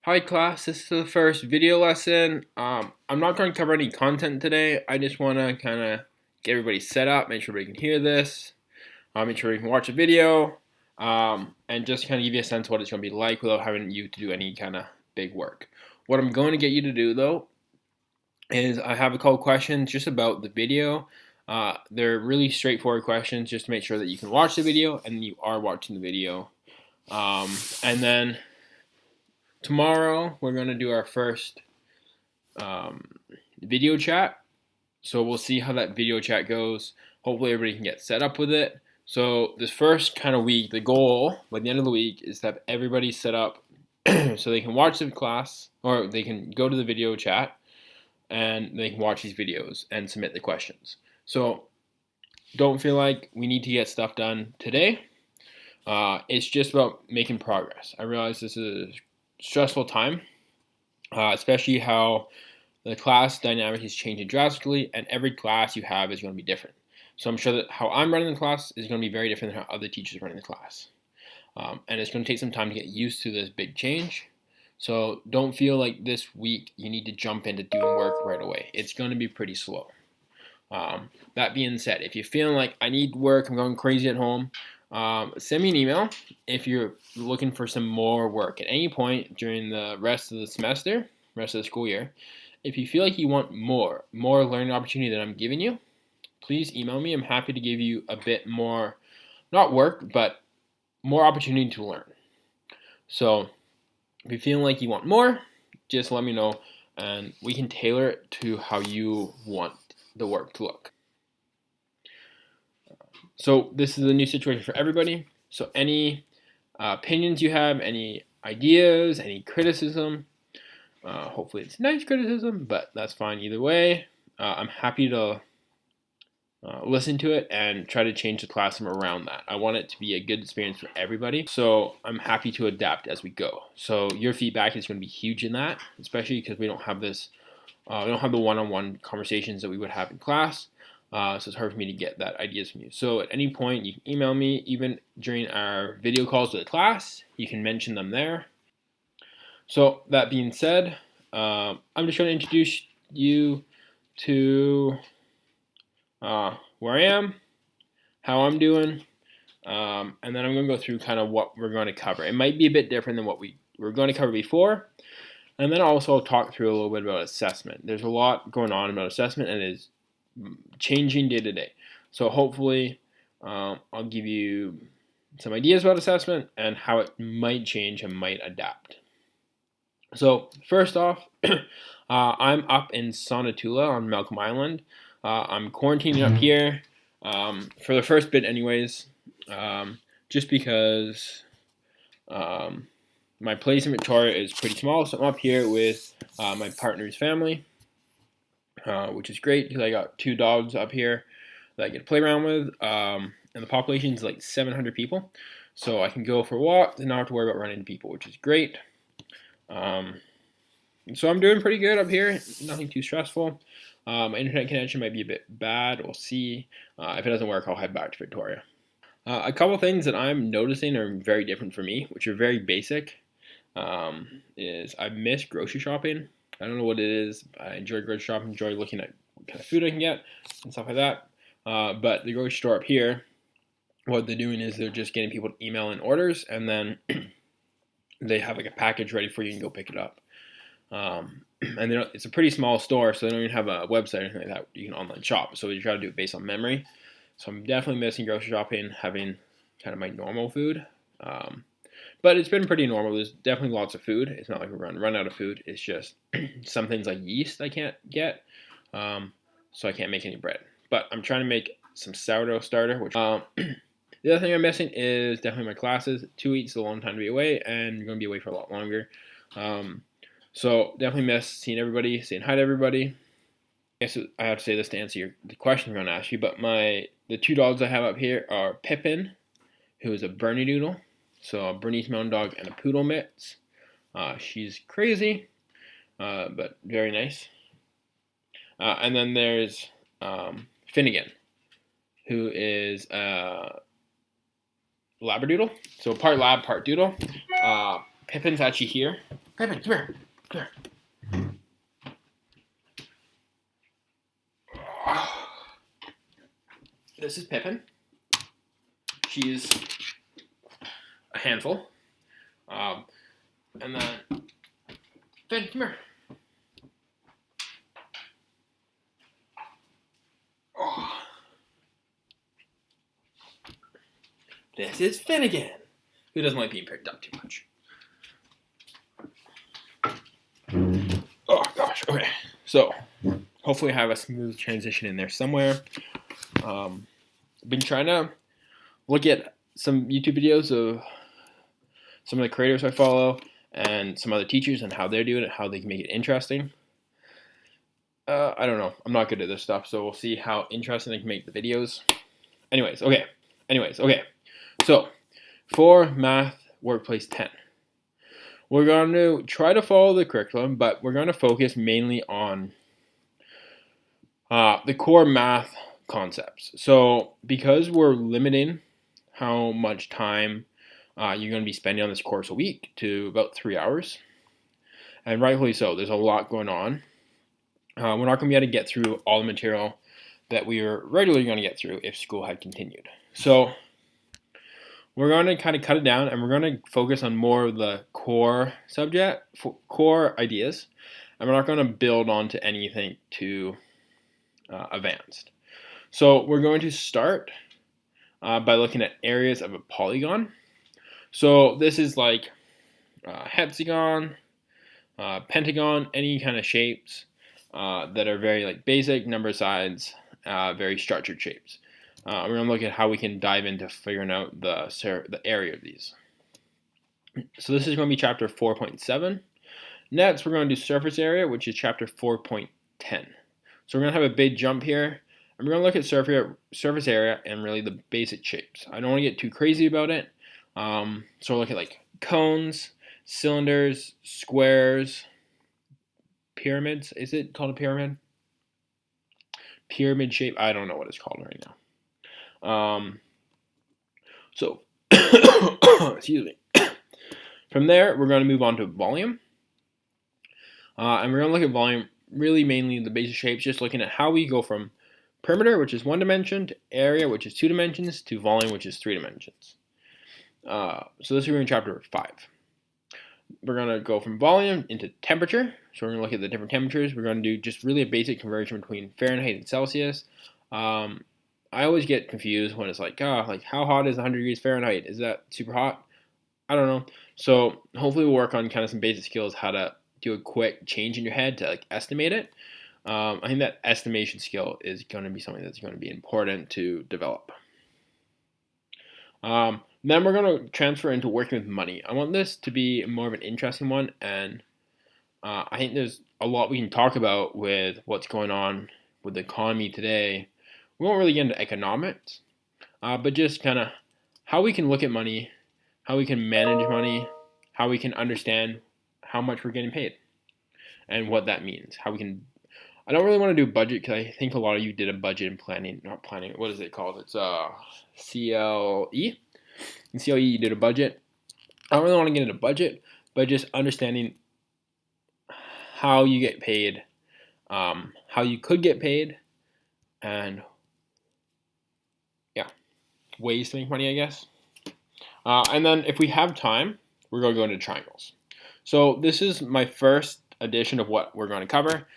Hi class, this is the first video lesson. I'm not going to cover any content today. I just want to kind of get everybody set up, make sure everybody can hear this, make sure you can watch the video, and just kind of give you a sense of what it's going to be like without having you to do any kind of big work. What I'm going to get you to do though is I have a couple questions just about the video. They're really straightforward questions just to make sure that you can watch the video and you are watching the video. And then tomorrow we're going to do our first video chat. So we'll see how that video chat goes. Hopefully everybody can get set up with it. So this first kind of week, the goal by the end of the week is to have everybody set up so they can watch the class or they can go to the video chat and they can watch these videos and submit the questions. So don't feel like we need to get stuff done today. It's just about making progress. I realize this is a stressful time, especially how the class dynamic is changing drastically, and every class you have is going to be different. So I'm sure that how I'm running the class is going to be very different than how other teachers are running the class. And it's going to take some time to get used to this big change. So don't feel like this week you need to jump into doing work right away. It's going to be pretty slow. That being said, if you're feeling like I need work, I'm going crazy at home, send me an email if you're looking for some more work at any point during the rest of the semester, rest of the school year. If you feel like you want more learning opportunity than I'm giving you, please email me. I'm happy to give you a bit more, not work, but more opportunity to learn. So if you're feeling like you want more, just let me know and we can tailor it to how you want the work to look. So this is a new situation for everybody. So any opinions you have, any ideas, any criticism, hopefully it's nice criticism, but that's fine either way. I'm happy to listen to it and try to change the classroom around that. I want it to be a good experience for everybody, so I'm happy to adapt as we go. So your feedback is going to be huge in that, especially because we don't have this, we don't have the one-on-one conversations that we would have in class. So it's hard for me to get that ideas from you. So at any point, you can email me, even during our video calls with the class, you can mention them there. So that being said, I'm just going to introduce you to where I am, how I'm doing, and then I'm going to go through kind of what we're going to cover. It might be a bit different than what we were going to cover before, and then also I'll talk through a little bit about assessment. There's a lot going on about assessment, and it is changing day to day. So hopefully I'll give you some ideas about assessment and how it might change and might adapt. So first off, I'm up in Sonotula on Malcolm Island. I'm quarantining up here for the first bit anyways, just because my place in Victoria is pretty small, so I'm up here with my partner's family, which is great because I got 2 dogs up here that I get to play around with, and the population is like 700 people, so I can go for a walk and not have to worry about running into people, which is great. So I'm doing pretty good up here, nothing too stressful. My internet connection might be a bit bad, we'll see. If it doesn't work, I'll head back to Victoria. A couple things that I'm noticing are very different for me, which are very basic, is I miss grocery shopping. I don't know what it is. I enjoy grocery shopping, enjoy looking at what kind of food I can get and stuff like that. But the grocery store up here, what they're doing is they're just getting people to email in orders, and then they have like a package ready for you and go pick it up. And it's a pretty small store, so they don't even have a website or anything like that. You can online shop, so you try to do it based on memory. So I'm definitely missing grocery shopping, having kind of my normal food. But it's been pretty normal. There's definitely lots of food. It's not like we're going to run out of food. It's just some things like yeast I can't get, so I can't make any bread. But I'm trying to make some sourdough starter. Which the other thing I'm missing is definitely my classes. 2 weeks is a long time to be away, and you're going to be away for a lot longer. So definitely miss seeing everybody, saying hi to everybody. I guess I have to say this to answer the question I'm going to ask you, but the 2 dogs I have up here are Pippin, who is a Bernedoodle, so a Bernese Mountain Dog, and a Poodle Mix. She's crazy, but very nice. And then there's Finnegan, who is a Labradoodle, so part lab, part doodle. Pippin's actually here. Pippin, come here. Come here. This is Pippin. She's a handful. And then, Finn, come here. Oh. This is Finnegan, who doesn't like being picked up too much. Oh gosh, okay. So, hopefully I have a smooth transition in there somewhere. Been trying to look at some YouTube videos of some of the creators I follow and some other teachers and how they're doing it, how they can make it interesting. I don't know. I'm not good at this stuff, so we'll see how interesting I can make the videos. Anyways, okay. So, for Math Workplace 10, we're going to try to follow the curriculum, but we're going to focus mainly on the core math concepts. So, because we're limiting how much time you're going to be spending on this course a week to about 3 hours, and rightfully so, there's a lot going on. We're not going to be able to get through all the material that we are regularly going to get through if school had continued. So we're going to kind of cut it down, and we're going to focus on more of the core subject, core ideas, and we're not going to build onto anything too advanced. So we're going to start by looking at areas of a polygon. So this is like hexagon, pentagon, any kind of shapes that are very like basic, number of sides, very structured shapes. We're going to look at how we can dive into figuring out the area of these. So this is going to be chapter 4.7. Next, we're going to do surface area, which is chapter 4.10. So we're going to have a big jump here, and we're going to look at surface area and really the basic shapes. I don't want to get too crazy about it. So we'll look at like cones, cylinders, squares, pyramids. Is it called a pyramid? Pyramid shape. I don't know what it's called right now. So, excuse me. From there, we're going to move on to volume. And we're going to look at volume, really mainly the basic shapes, just looking at how we go from perimeter, which is 1 dimension, to area, which is 2 dimensions, to volume, which is 3 dimensions. So this is in chapter 5. We're going to go from volume into temperature. So we're going to look at the different temperatures. We're going to do just really a basic conversion between Fahrenheit and Celsius. I always get confused when it's like, like how hot is 100 degrees Fahrenheit? Is that super hot? I don't know. So hopefully we'll work on kind of some basic skills, how to do a quick change in your head to like estimate it. I think that estimation skill is going to be something that's going to be important to develop. Then we're going to transfer into working with money. I want this to be more of an interesting one, and I think there's a lot we can talk about with what's going on with the economy today. We won't really get into economics, but just kind of how we can look at money, how we can manage money, how we can understand how much we're getting paid, and what that means. How we can. I don't really want to do budget because I think a lot of you did a budget in planning, not planning. What is it called? It's CLE. In CLE, you did a budget. I don't really want to get into budget, but just understanding how you get paid, how you could get paid, and ways to make money, I guess. And then if we have time, we're going to go into triangles. So this is my first edition of what we're going to cover.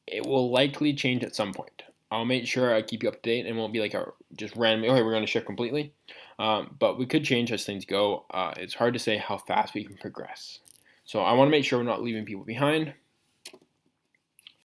It will likely change at some point. I'll make sure I keep you up to date and won't be like a just random, okay, we're going to shift completely. But we could change as things go. It's hard to say how fast we can progress. So I want to make sure we're not leaving people behind.